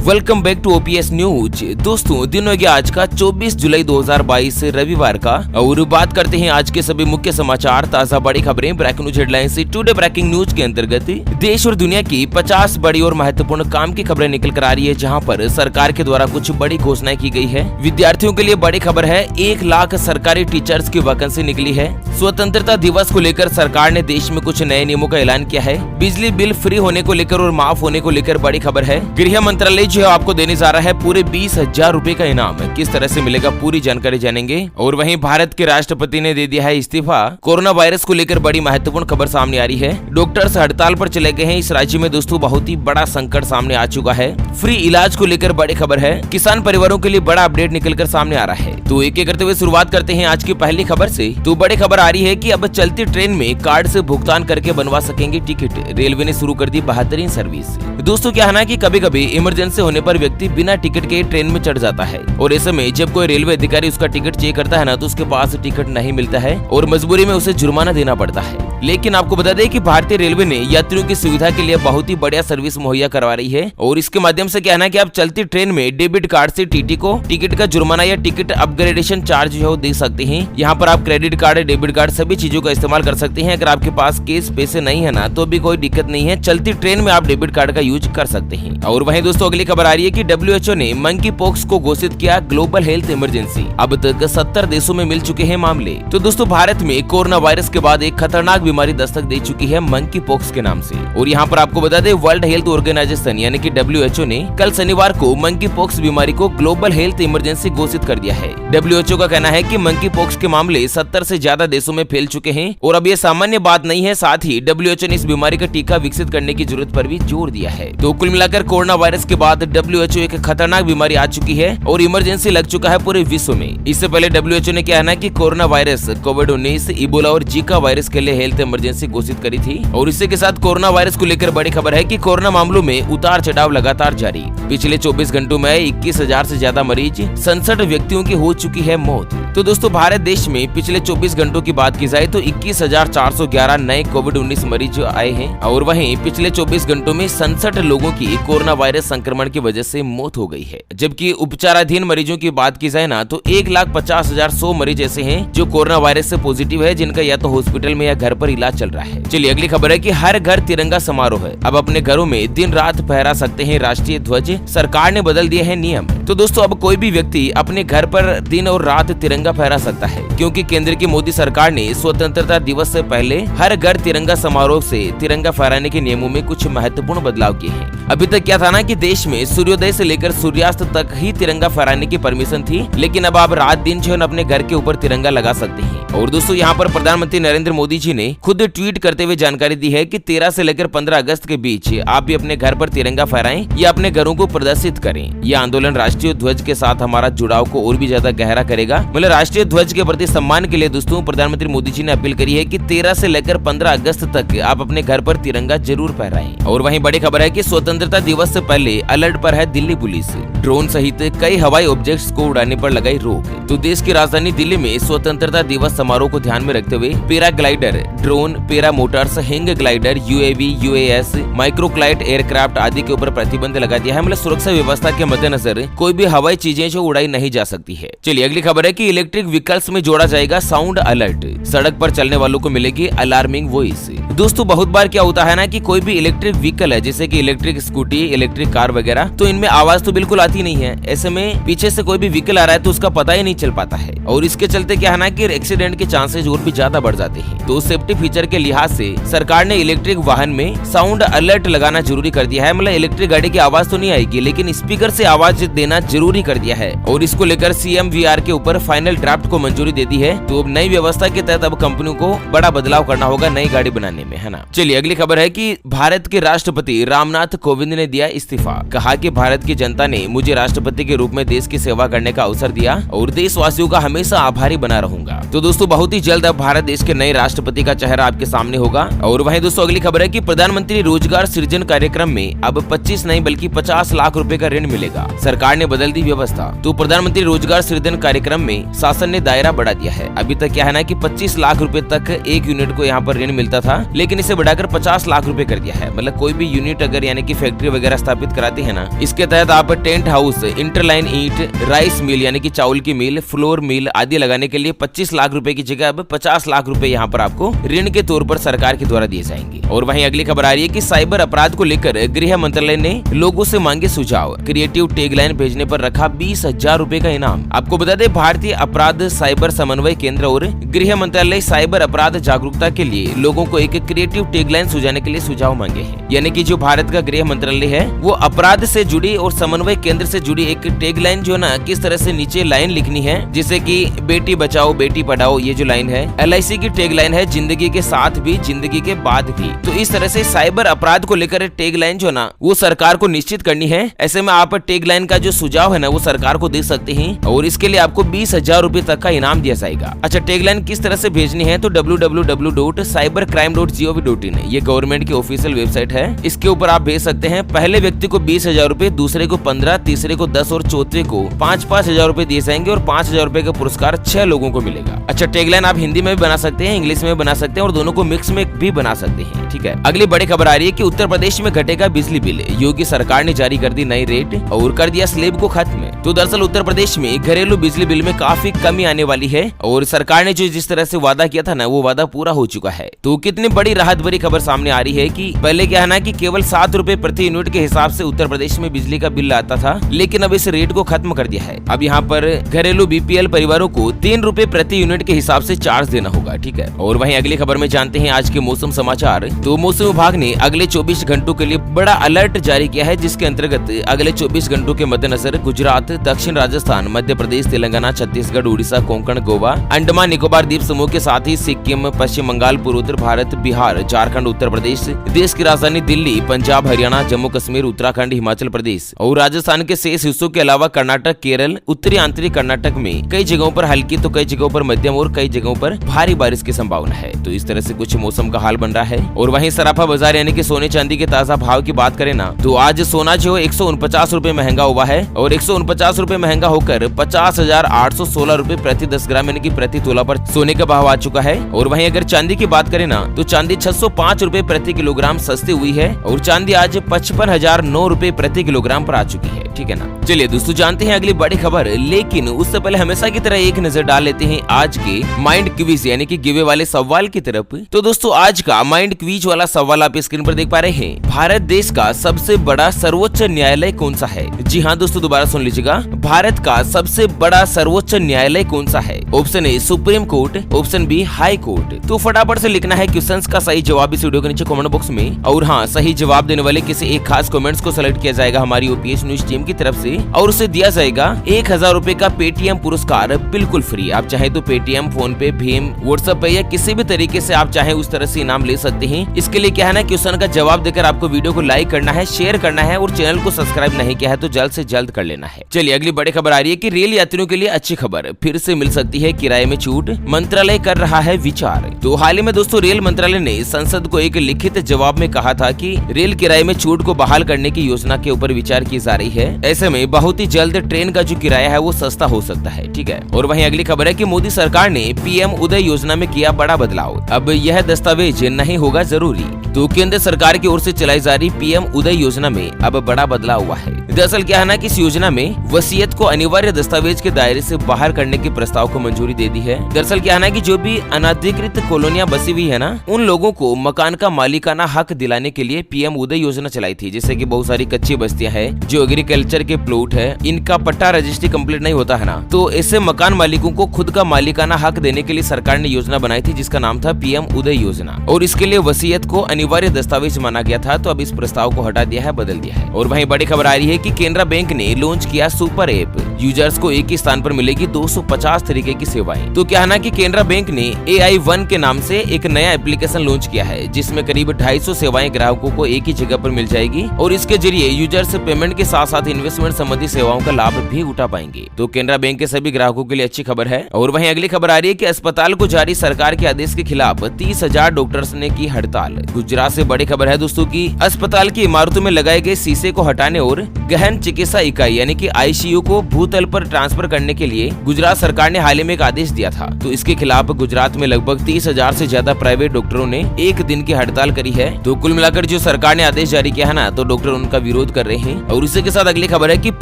Welcome back to OPS news. दोस्तों दिन हो गया आज का 24 जुलाई 2022 रविवार का, और बात करते हैं आज के सभी मुख्य समाचार, ताजा बड़ी खबरें, breaking news headlines. Today breaking news के अंतर्गत देश और दुनिया की 50 बड़ी और महत्वपूर्ण काम की खबरें निकल कर आ रही है, जहां पर सरकार के द्वारा कुछ बड़ी घोषणाएं की गई है। विद्यार्थियों के लिए बड़ी खबर है, 1 लाख सरकारी टीचर्स की वैकेंसी निकली है। स्वतंत्रता दिवस को लेकर सरकार ने देश में कुछ नए नियमों का ऐलान किया है। बिजली बिल फ्री होने को लेकर और माफ होने को लेकर बड़ी खबर है। गृह मंत्रालय जो है आपको देने जा रहा है पूरे 20,000 रुपए का इनाम। किस तरह से मिलेगा पूरी जानकारी जानेंगे। और वहीं भारत के राष्ट्रपति ने दे दिया है इस्तीफा। कोरोना वायरस को लेकर बड़ी महत्वपूर्ण खबर सामने आ रही है। डॉक्टर्स हड़ताल पर चले गए हैं। इस राज्य में दोस्तों बहुत ही बड़ा संकट सामने आ चुका है। फ्री इलाज को लेकर बड़ी खबर है। किसान परिवारों के लिए बड़ा अपडेट निकलकर सामने आ रहा है। तो एक एक करते हुए शुरुआत करते हैं आज की पहली खबर से। तो बड़ी खबर आ रही है कि अब चलती ट्रेन में कार्ड से भुगतान करके बनवा सकेंगे टिकट। रेलवे ने शुरू कर दी बेहतरीन सर्विस। दोस्तों क्या है ना कि कभी कभी इमरजेंसी होने पर व्यक्ति बिना टिकट के ट्रेन में चढ़ जाता है, और ऐसे में जब कोई रेलवे अधिकारी उसका टिकट चेक करता है ना, तो उसके पास टिकट नहीं मिलता है और मजबूरी में उसे जुर्माना देना पड़ता है। लेकिन आपको बता दें कि भारतीय रेलवे ने यात्रियों की सुविधा के लिए बहुत ही बढ़िया सर्विस मुहैया करवा रही है, और इसके माध्यम से क्या है ना कि आप चलती ट्रेन में डेबिट कार्ड से टीटी को टिकट का जुर्माना या टिकट अपग्रेडेशन चार्ज जो दे सकते हैं। यहाँ पर आप क्रेडिट कार्ड, डेबिट कार्ड सभी चीजों का इस्तेमाल कर सकते हैं। अगर आपके पास केस पैसे नहीं है ना, तो भी कोई दिक्कत नहीं है, चलती ट्रेन में आप डेबिट कार्ड का यूज कर सकते हैं। और वहीं दोस्तों अगली खबर आ रही है कि WHO ने मंकी पॉक्स को घोषित किया ग्लोबल हेल्थ इमरजेंसी। अब तक 70 देशों में मिल चुके हैं मामले। तो दोस्तों भारत में कोरोना वायरस के बाद एक खतरनाक बीमारी दस्तक दे चुकी है मंकी पॉक्स के नाम से। और यहाँ पर आपको बता दें वर्ल्ड हेल्थ ऑर्गेनाइजेशन यानी कि WHO ने कल शनिवार को मंकी पॉक्स बीमारी को ग्लोबल हेल्थ इमरजेंसी घोषित कर दिया है। WHO का कहना है कि मंकी पॉक्स के मामले 70 से ज्यादा देशों में फैल चुके हैं, और अब ये सामान्य बात नहीं है। साथ ही WHO ने इस बीमारी का टीका विकसित करने की जरूरत पर भी जोर दिया है। तो कुल मिलाकर कोरोना वायरस के बाद WHO एक खतरनाक बीमारी आ चुकी है और इमरजेंसी लग चुका है पूरे विश्व में। इससे पहले WHO ने कहना है कि कोरोना वायरस, कोविड-19, इबोला और जीका वायरस के लिए हेल्थ इमरजेंसी घोषित करी थी। और इसी के साथ कोरोना वायरस को लेकर बड़ी खबर है कि कोरोना मामलों में उतार चढ़ाव लगातार जारी। पिछले 24 घंटों में 21,000 से ज्यादा मरीज, 67 व्यक्तियों की हो चुकी है मौत। तो दोस्तों भारत देश में पिछले 24 घंटों की बात की जाए तो 21,411 नए कोविड-19 मरीज आए हैं, और वहीं पिछले 24 घंटों में 67 लोगों की कोरोना वायरस संक्रमण की वजह से मौत हो गई है। जबकि उपचाराधीन मरीजों की बात की जाए ना, तो 1,50,100 मरीज ऐसे हैं जो कोरोना वायरस से पॉजिटिव है, जिनका या तो हॉस्पिटल में या घर पर इलाज चल रहा है। चलिए अगली खबर है कि हर घर तिरंगा समारोह है। अब अपने घरों में दिन रात फहरा सकते हैं राष्ट्रीय ध्वज। सरकार ने बदल दिए हैं नियम। तो दोस्तों अब कोई भी व्यक्ति अपने घर पर दिन और रात तिरंगा फहरा सकता है, क्योंकि केंद्र की मोदी सरकार ने स्वतंत्रता दिवस से पहले हर घर तिरंगा समारोह से तिरंगा फहराने के नियमों में कुछ महत्वपूर्ण बदलाव किए हैं। अभी तक क्या था ना कि देश में सूर्योदय से लेकर सूर्यास्त तक ही तिरंगा फहराने की परमिशन थी, लेकिन अब आप रात दिन जो अपने घर के ऊपर तिरंगा लगा सकते हैं। और दोस्तों यहाँ पर प्रधानमंत्री नरेंद्र मोदी जी ने खुद ट्वीट करते हुए जानकारी दी है कि 13 से लेकर 15 अगस्त के बीच आप भी अपने घर पर तिरंगा फहराएं या अपने घरों को प्रदर्शित करें। यह आंदोलन राष्ट्रीय ध्वज के साथ हमारा जुड़ाव को और भी ज्यादा गहरा करेगा। मतलब राष्ट्रीय ध्वज के प्रति सम्मान के लिए दोस्तों प्रधानमंत्री मोदी जी ने अपील करी है कि 13 से लेकर 15 अगस्त तक आप अपने घर पर तिरंगा जरूर फहराएं। और वहीं बड़ी खबर है कि स्वतंत्रता दिवस से पहले अलर्ट पर है दिल्ली पुलिस। ड्रोन सहित कई हवाई ऑब्जेक्ट्स को उड़ाने पर लगाई रोक। तो देश की राजधानी दिल्ली में स्वतंत्रता दिवस समारोह को ध्यान में रखते हुए paraglider, drone, para motors, hang glider, UAV, UAS, microlight aircraft आदि के ऊपर प्रतिबंध लगा दिया है। मतलब सुरक्षा व्यवस्था के मद्देनजर कोई भी हवाई चीजें जो उड़ाई नहीं जा सकती है। चलिए अगली खबर है कि इलेक्ट्रिक व्हीकल्स में जोड़ा जाएगा साउंड अलर्ट। सड़क पर चलने वालों को मिलेगी अलार्मिंग वॉइस। दोस्तों बहुत बार क्या होता है ना कि कोई भी इलेक्ट्रिक व्हीकल है, जैसे कि इलेक्ट्रिक स्कूटी, इलेक्ट्रिक कार वगैरह, तो इनमें आवाज तो बिल्कुल आती नहीं है। ऐसे में पीछे से कोई भी व्हीकल आ रहा है तो उसका पता ही नहीं चल पाता है, और इसके चलते क्या है ना कि एक्सीडेंट के चांसेस और भी ज्यादा बढ़ जाते हैं। तो सेफ्टी फीचर के लिहाज से सरकार ने इलेक्ट्रिक वाहन में साउंड अलर्ट लगाना जरूरी कर दिया है। मतलब इलेक्ट्रिक गाड़ी की आवाज तो नहीं आएगी, लेकिन स्पीकर से आवाज देना जरूरी कर दिया है। और इसको लेकर CMVR के ऊपर फाइनल ड्राफ्ट को मंजूरी दे दी है। तो नई व्यवस्था के तहत अब कंपनियों को बड़ा बदलाव करना होगा नई गाड़ी बनाने में, है ना। चलिए अगली खबर है कि भारत के राष्ट्रपति रामनाथ कोविंद ने दिया इस्तीफा। कहा कि भारत की जनता ने मुझे राष्ट्रपति के रूप में देश की सेवा करने का अवसर दिया और देशवासियों का हमेशा आभारी बना रहूंगा। तो दोस्तों बहुत ही जल्द अब भारत देश के नए राष्ट्रपति का चेहरा आपके सामने होगा। और वहीं दोस्तों अगली खबर है कि प्रधानमंत्री रोजगार सृजन कार्यक्रम में अब 25 नहीं बल्कि 50 लाख रुपए का ऋण मिलेगा। सरकार ने ने बदल दी व्यवस्था। तो प्रधानमंत्री रोजगार सृजन कार्यक्रम में शासन ने दायरा बढ़ा दिया है। अभी तक क्या है ना कि 25 लाख रुपए तक एक यूनिट को यहाँ पर ऋण मिलता था, लेकिन इसे बढ़ाकर 50 लाख रुपए कर दिया है। मतलब कोई भी यूनिट अगर यानी कि फैक्ट्री वगैरह स्थापित कराते हैं ना, इसके तहत आप टेंट हाउस, इंटरलाइन ईंट, राइस मिल यानी कि चावल की मिल, फ्लोर मिल आदि लगाने के लिए 25 लाख रुपए की जगह अब 50 लाख रुपए यहाँ पर आपको ऋण के तौर पर सरकार के द्वारा दिए जाएंगे। और वहीं अगली खबर आ रही है कि साइबर अपराध को लेकर गृह मंत्रालय ने लोगों से मांगे सुझाव। क्रिएटिव टैगलाइन भेजने पर रखा 20,000 रुपए का इनाम। आपको बता दें, भारतीय अपराध साइबर समन्वय केंद्र और गृह मंत्रालय साइबर अपराध जागरूकता के लिए लोगों को एक क्रिएटिव टैगलाइन सुझाने के लिए सुझाव मांगे हैं। यानी कि जो भारत का गृह मंत्रालय है वो अपराध से जुड़ी और समन्वय केंद्र से जुड़ी एक टैगलाइन जो ना किस तरह से नीचे लाइन लिखनी है, जैसे कि बेटी बचाओ बेटी पढ़ाओ, ये जो लाइन है LIC की टैगलाइन है, जिंदगी के साथ भी जिंदगी के बाद भी। तो इस तरह से साइबर अपराध को लेकर टैगलाइन जो ना वो सरकार को निश्चित करनी है। ऐसे में आप टैगलाइन का जो सुझाव है ना वो सरकार को दे सकते हैं और इसके लिए आपको 20,000 रुपए तक का इनाम दिया जाएगा। अच्छा, टैगलाइन किस तरह से भेजनी है तो www.cybercrime.gov.in ये गवर्नमेंट की ऑफिशियल वेबसाइट है। इसके ऊपर आप भेज सकते हैं। पहले व्यक्ति को 20,000 रुपए, दूसरे को 15, तीसरे को 10 और चौथे को 5,000 रुपए दिए जाएंगे और 5,000 रुपए का पुरस्कार 6 लोगों को मिलेगा। अच्छा, टैगलाइन आप हिंदी में भी बना सकते हैं, इंग्लिश में बना सकते हैं और दोनों को मिक्स में भी बना सकते हैं। ठीक है, अगली बड़ी खबर आ रही है कि उत्तर प्रदेश में घटेगा बिजली बिल। योगी सरकार ने जारी कर दी नई रेट और कर दिया स्लैब को खत्म। तो दरअसल उत्तर प्रदेश में घरेलू बिजली बिल में काफी कमी आने वाली है और सरकार ने जो जिस तरह से वादा किया था ना वो वादा पूरा हो चुका है। तो कितनी बड़ी राहत भरी खबर सामने आ रही है कि पहले क्या है ना कि केवल 7 रुपए प्रति यूनिट के हिसाब से उत्तर प्रदेश में बिजली का बिल आता था, लेकिन अब इस रेट को खत्म कर दिया है। अब यहाँ पर घरेलू BPL परिवारों को 3 रुपए प्रति यूनिट के हिसाब से चार्ज देना होगा। ठीक है, और वहीं अगली खबर में जानते हैं आज के मौसम समाचार। तो मौसम विभाग ने अगले 24 घंटों के लिए बड़ा अलर्ट जारी किया है, जिसके अंतर्गत अगले 24 घंटों के मद्देनजर गुजरात, दक्षिण राजस्थान, मध्य प्रदेश, तेलंगाना, छत्तीसगढ़, उड़ीसा, कोंकण, गोवा, अंडमान निकोबार द्वीप समूह के साथ ही सिक्किम, पश्चिम बंगाल, पूर्वोत्तर भारत, बिहार, झारखंड, उत्तर प्रदेश, देश की राजधानी दिल्ली, पंजाब, हरियाणा, जम्मू कश्मीर, उत्तराखंड, हिमाचल प्रदेश और राजस्थान के शेष हिस्सों के अलावा कर्नाटक, केरल, उत्तरी आंतरिक कर्नाटक में कई जगहों पर हल्की तो कई जगहों पर मध्यम और कई जगहों पर भारी बारिश की संभावना है। तो इस तरह से कुछ मौसम का हाल बन रहा है। और वहीं सराफा बाजार यानी कि सोने चांदी के ताजा भाव की बात करें ना तो आज सोना जो 149 रुपए महंगा हुआ है और 149 रुपए महंगा होकर 50,816 रुपए प्रति 10 ग्राम यानी कि प्रति तोला पर सोने का भाव आ चुका है। और वहीं अगर चांदी की बात करें ना तो चांदी 605 रुपए प्रति किलोग्राम सस्ती हुई है और चांदी आज 55,009 रुपए प्रति किलोग्राम पर आ चुकी है। ठीक है ना, चलिए दोस्तों जानते हैं अगली बड़ी खबर, लेकिन उससे पहले हमेशा की तरह एक नजर डाल लेते हैं आज के माइंड क्विज यानी कि गिवे वाले सवाल की तरफ। तो दोस्तों आज का माइंड क्विज वाला सवाल आप स्क्रीन पर देख पा रहे हैं। भारत देश का सबसे बड़ा सर्वोच्च न्यायालय कौन सा है? जी हाँ दोस्तों, दोबारा सुन लीजिएगा, भारत का सबसे बड़ा सर्वोच्च न्यायालय कौन सा है? Option A supreme court, option B high court. तो फटाफट से लिखना है क्वेश्चंस का सही जवाब इस वीडियो के नीचे कमेंट बॉक्स में। और हाँ, सही जवाब देने वाले किसी एक खास कमेंट्स को सिलेक्ट किया जाएगा हमारी OPS न्यूज टीम की तरफ से और उसे दिया जाएगा 1000 रुपए का पेटीएम पुरस्कार बिल्कुल फ्री। आप चाहे तो पेटीएम, फोन पे, भीम, व्हाट्सएप पे या किसी भी तरीके से आप चाहे उस तरह से इनाम ले सकते हैं। इसके लिए क्या है ना, क्वेश्चन का जवाब देकर आपको वीडियो को लाइक करना है, शेयर करना है और चैनल को सब्सक्राइब नहीं किया है तो जल्द से जल्द कर लेना है। चलिए अगली बड़ी खबर आ रही है कि रेल यात्रियों के लिए अच्छी खबर, फिर से मिल सकती है किराए में छूट, मंत्रालय कर रहा है विचार। तो हाल ही में दोस्तों रेल मंत्रालय ने संसद को एक लिखित जवाब में कहा था कि रेल किराए में छूट को बहाल करने की योजना के ऊपर विचार की जा रही है। ऐसे में बहुत ही जल्द ट्रेन का जो किराया है वो सस्ता हो सकता है। ठीक है, और वहीं अगली खबर है कि मोदी सरकार ने PM उदय योजना में किया बड़ा बदलाव, अब यह दस्तावेज नहीं होगा जरूरी। तो केंद्र सरकार की ओर से चलाई जा रही PM उदय योजना में अब बड़ा बदलाव हुआ है। दरअसल क्या है ना कि इस योजना में वसीयत को अनिवार्य दस्तावेज के दायरे से बाहर करने के प्रस्ताव को मंजूरी दे दी है। दरअसल क्या है ना कि जो भी अनाधिकृत कॉलोनियां बसी हुई है ना उन लोगों को मकान का मालिकाना हक दिलाने के लिए PM उदय योजना चलाई थी। जैसे कि बहुत सारी कच्ची बस्तियां हैं जो एग्रीकल्चर के प्लॉट है, इनका पट्टा रजिस्ट्री कंप्लीट नहीं होता है ना, तो ऐसे मकान मालिकों को खुद का मालिकाना हक देने के लिए सरकार ने योजना बनाई थी जिसका नाम था PM उदय योजना। और इसके लिए वसीयत को अनिवार्य दस्तावेज माना गया था। तो अब इस प्रस्ताव को हटा दिया है, बदल दिया है। और वहीं बड़ी खबर आ रही है कि केनरा बैंक ने लॉन्च किया सुपर ऐप, यूजर्स को एक ही स्थान पर मिलेगी 250 तरीके की सेवाएं। तो क्या है ना कि केनरा बैंक ने AI1 के नाम से एक नया एप्लीकेशन लॉन्च किया है जिसमें करीब 250 सेवाएं ग्राहकों को एक ही जगह पर मिल जाएगी और इसके जरिए यूजर्स पेमेंट के साथ साथ इन्वेस्टमेंट संबंधी सेवाओं का लाभ भी उठा पाएंगे। तो केनरा बैंक के सभी ग्राहकों के लिए अच्छी खबर है। और वहीं अगली खबर आ रही है कि अस्पताल को जारी सरकार के आदेश के खिलाफ 30,000 डॉक्टर्स ने की हड़ताल। गुजरात से बड़ी खबर है दोस्तों की अस्पताल की इमारतों में लगाए गए शीशे को हटाने और गहन चिकित्सा इकाई यानी कि आईसीयू को भूतल पर ट्रांसफर करने के लिए गुजरात सरकार ने हाल ही में एक आदेश दिया था। तो इसके खिलाफ गुजरात में लगभग 30,000 से ज्यादा प्राइवेट डॉक्टरों ने एक दिन की हड़ताल करी है। तो कुल मिलाकर जो सरकार ने आदेश जारी किया है ना, तो डॉक्टर उनका विरोध कर रहे हैं। और इसी के साथ अगली खबर है कि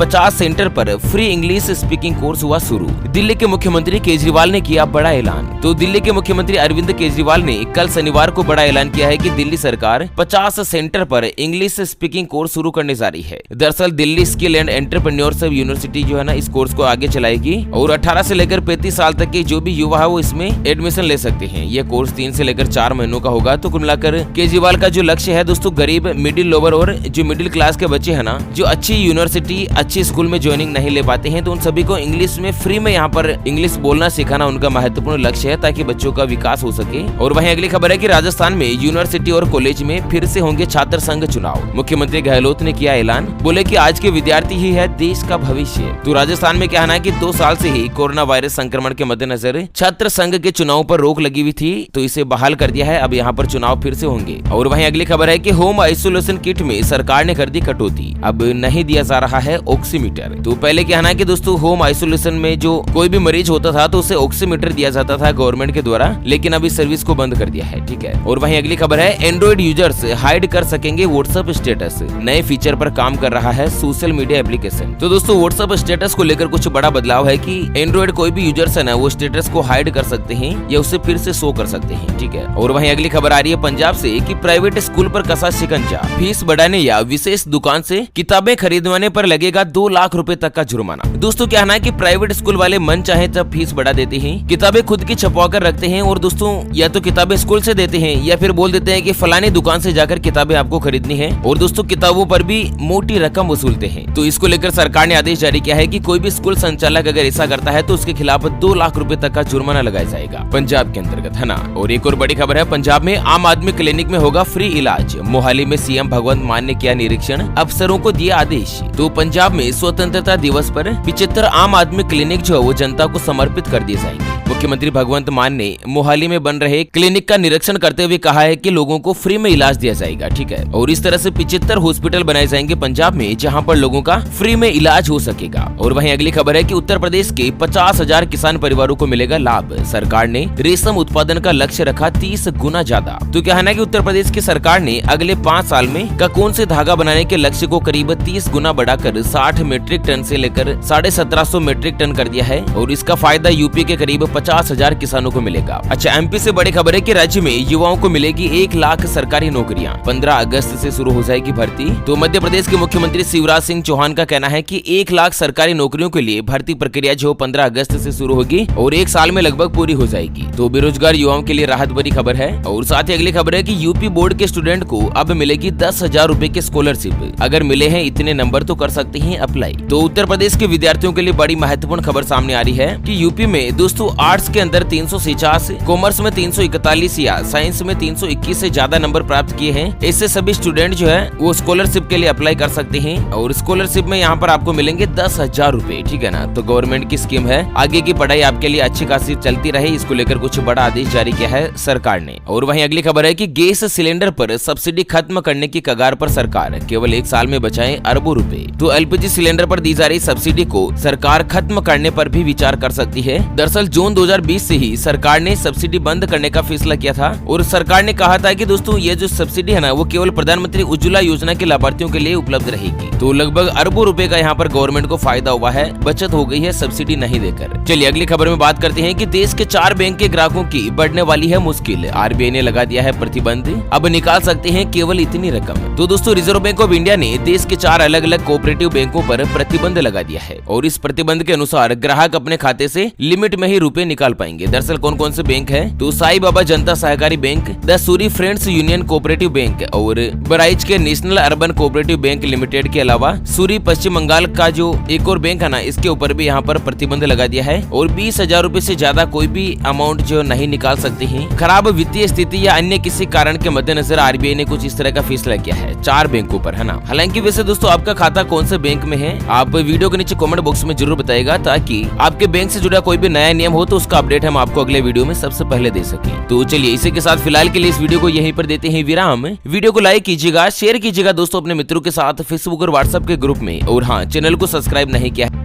50 सेंटर पर फ्री इंग्लिश स्पीकिंग कोर्स हुआ शुरू। दिल्ली के मुख्यमंत्री केजरीवाल ने किया बड़ा ऐलान। तो दिल्ली के मुख्यमंत्री अरविंद केजरीवाल ने कल शनिवार को बड़ा ऐलान किया है कि दिल्ली सरकार 50 सेंटर पर इंग्लिश स्पीकिंग कोर्स शुरू करने जा रही है। दरअसल Delhi skill and entrepreneurship university जो है ना, इस कोर्स को आगे चलाएगी और 18 से लेकर 35 साल तक के जो भी युवा है वो इसमें एडमिशन ले सकते हैं। यह कोर्स 3 से लेकर 4 महीनों का होगा। तो कुल मिलाकर केजरीवाल का जो लक्ष्य है दोस्तों, गरीब, मिडिल, लोअर और जो मिडिल क्लास के बच्चे है ना, जो अच्छी यूनिवर्सिटी, अच्छी स्कूल में ज्वाइनिंग नहीं ले पाते हैं, तो उन सभी को इंग्लिश में फ्री में यहाँ पर इंग्लिश बोलना सिखाना उनका महत्वपूर्ण लक्ष्य है, ताकि बच्चों का विकास हो सके। और वहीं अगली खबर है कि राजस्थान में यूनिवर्सिटी और कॉलेज में फिर से होंगे छात्र संघ चुनाव। मुख्यमंत्री गहलोत ने किया ऐलान, बोले कि आज के विद्यार्थी ही है देश का भविष्य। तो राजस्थान में क्या है ना कि 2 साल से ही कोरोना वायरस संक्रमण के मद्देनजर छात्र संघ के चुनाव पर रोक लगी हुई थी, तो इसे बहाल कर दिया है। अब यहाँ पर चुनाव फिर से होंगे। और वहीं अगली खबर है कि होम आइसोलेशन किट में सरकार ने कर दी कटौती, अब नहीं दिया जा रहा है ऑक्सीमीटर। तो पहले क्या है ना कि दोस्तों, होम आइसोलेशन में जो कोई भी मरीज होता था तो उसे ऑक्सीमीटर दिया जाता था गवर्नमेंट के द्वारा, लेकिन अब इस सर्विस को बंद कर दिया है। ठीक है। और वहीं अगली खबर है, एंड्रॉइड यूजर्स हाइड कर सकेंगे व्हाट्सएप स्टेटस। नए फीचर पर काम कर रहा है सोशल मीडिया एप्लीकेशन। तो दोस्तों, व्हाट्सएप स्टेटस को लेकर कुछ बड़ा बदलाव है कि एंड्रॉइड कोई भी यूजर्स है ना, वो स्टेटस को हाइड कर सकते हैं या उसे फिर से शो कर सकते हैं। ठीक है। और वहीं अगली खबर आ रही है पंजाब से कि प्राइवेट स्कूल पर कसा शिकंजा, फीस बढ़ाने या विशेष दुकान से किताबें खरीदवाने पर लगेगा 2 लाख रुपए तक का जुर्माना। दोस्तों, क्या है कि प्राइवेट स्कूल वाले मन चाहे तब फीस बढ़ा देते हैं, किताबें खुद की छपवा कर रखते हैं और दोस्तों या तो किताबें स्कूल से देते हैं या फिर बोल देते हैं कि फलानी दुकान से जाकर किताबें आपको खरीदनी है, और दोस्तों किताबों पर भी मोटी रकम वसूलते हैं। तो इसको लेकर सरकार ने आदेश जारी किया है कि कोई भी स्कूल संचालक अगर ऐसा करता है तो उसके खिलाफ 2 लाख रुपए तक का जुर्माना लगाया जाएगा पंजाब के अंतर्गत, है ना। और एक और बड़ी खबर है, पंजाब में आम आदमी क्लिनिक में होगा फ्री इलाज। मोहाली में सीएम भगवंत मान ने किया निरीक्षण, अफसरों को दिया आदेश। तो पंजाब में स्वतंत्रता दिवस पर 75 आम आदमी क्लिनिक जो है वो जनता को समर्पित कर दिए जाएंगे। मुख्यमंत्री भगवंत मान ने मोहाली में बन रहे क्लिनिक का निरीक्षण करते हुए कहा है कि लोगों को फ्री में इलाज दिया जाएगा। ठीक है। और इस तरह से 75 हॉस्पिटल बनाए जाएंगे पंजाब में, जहां पर लोगों का फ्री में इलाज हो सकेगा। और वहीं अगली खबर है कि उत्तर प्रदेश के 50,000 किसान परिवारों को मिलेगा लाभ। सरकार ने रेशम उत्पादन का लक्ष्य रखा 30 गुना ज्यादा। तो क्या है ना कि उत्तर प्रदेश की सरकार ने अगले 5 साल में ककोन से धागा बनाने के लक्ष्य को करीब 30 गुना बढ़ाकर 60 मीट्रिक टन से लेकर 1750 मीट्रिक टन कर दिया है। और इसका फायदा यूपी के करीब 50,000 किसानों को मिलेगा। अच्छा, एमपी से बड़ी खबर है कि राज्य में युवाओं को मिलेगी 1 लाख सरकारी नौकरियां। 15 अगस्त से शुरू हो जाएगी भर्ती। तो मध्य प्रदेश के मुख्यमंत्री शिवराज सिंह चौहान का कहना है कि 1 लाख सरकारी नौकरियों के लिए भर्ती प्रक्रिया जो 15 अगस्त से शुरू होगी और 1 साल में लगभग पूरी हो जाएगी। तो बेरोजगार युवाओं के लिए राहत भरी खबर है। और साथ ही अगली खबर है कि यूपी बोर्ड के स्टूडेंट को अब मिलेगी 10,000 रुपए की स्कॉलरशिप। अगर मिले हैं इतने नंबर तो कर सकते हैं अप्लाई। तो उत्तर प्रदेश के विद्यार्थियों के लिए बड़ी महत्वपूर्ण खबर सामने आ रही है कि यूपी में दोस्तों आर्ट्स के अंदर 350, कॉमर्स में 341 या साइंस में 321 से ज्यादा नंबर प्राप्त किए हैं। इससे सभी स्टूडेंट जो है वो स्कॉलरशिप के लिए अप्लाई कर सकते हैं और स्कॉलरशिप में यहाँ पर आपको मिलेंगे 10,000 रुपए। ठीक है ना। तो गवर्नमेंट की स्कीम है, आगे की पढ़ाई आपके लिए अच्छी खासी चलती रहे, इसको लेकर कुछ बड़ा आदेश जारी किया है सरकार ने। और वहीं अगली खबर है कि गैस सिलेंडर पर सब्सिडी खत्म करने की कगार पर सरकार, केवल 1 साल में बचाएं अरबों रुपए। तो एलपीजी सिलेंडर पर दी जा रही सब्सिडी को सरकार खत्म करने पर भी विचार कर सकती है। दरअसल जून 2020 से ही सरकार ने सब्सिडी बंद करने का फैसला किया था और सरकार ने कहा था कि दोस्तों ये जो सब्सिडी है ना, वो केवल प्रधानमंत्री उज्ज्वला योजना के लाभार्थियों के लिए उपलब्ध रहेगी। तो लगभग अरबों रुपए का यहाँ पर गवर्नमेंट को फायदा हुआ है, बचत हो गई है सब्सिडी नहीं देकर। चलिए अगली खबर में बात करते हैं कि देश के 4 बैंक के ग्राहकों की बढ़ने वाली है मुश्किल। आरबीआई ने लगा दिया है प्रतिबंध, अब निकाल सकते हैं केवल इतनी रकम। तो दोस्तों रिजर्व बैंक ऑफ इंडिया ने देश के 4 अलग अलग कोऑपरेटिव बैंकों पर प्रतिबंध लगा दिया है और इस प्रतिबंध के अनुसार ग्राहक अपने खाते से लिमिट में ही रुपए निकाल पाएंगे। दरअसल कौन कौन से बैंक है? तो साई बाबा जनता सहकारी bank, the Suri friends union cooperative bank और बराइच के national urban cooperative bank limited के अलावा सूरी पश्चिम बंगाल का जो एक और बैंक है ना, इसके ऊपर भी यहाँ पर प्रतिबंध लगा दिया है और 20,000 रुपए से ज्यादा कोई भी अमाउंट जो नहीं निकाल सकते हैं। खराब वित्तीय स्थिति या अन्य किसी कारण के मद्देनजर आरबीआई ने कुछ इस तरह का फैसला किया है 4 बैंकों पर, है ना। हालांकि वैसे दोस्तों आपका खाता कौन से बैंक में है आप वीडियो के नीचे कमेंट बॉक्स में जरूर बताइएगा, ताकि आपके बैंक से जुड़ा कोई भी नया नियम हो तो उसका अपडेट हम आपको अगले वीडियो में सबसे पहले दे सकें। तो चलिए इसी के साथ फिलहाल के लिए इस वीडियो को यहीं पर देते हैं विराम। वीडियो को लाइक कीजिएगा, शेयर कीजिएगा दोस्तों अपने मित्रों के साथ फेसबुक और व्हाट्सएप के ग्रुप में, और हाँ, चैनल को सब्सक्राइब नहीं किया है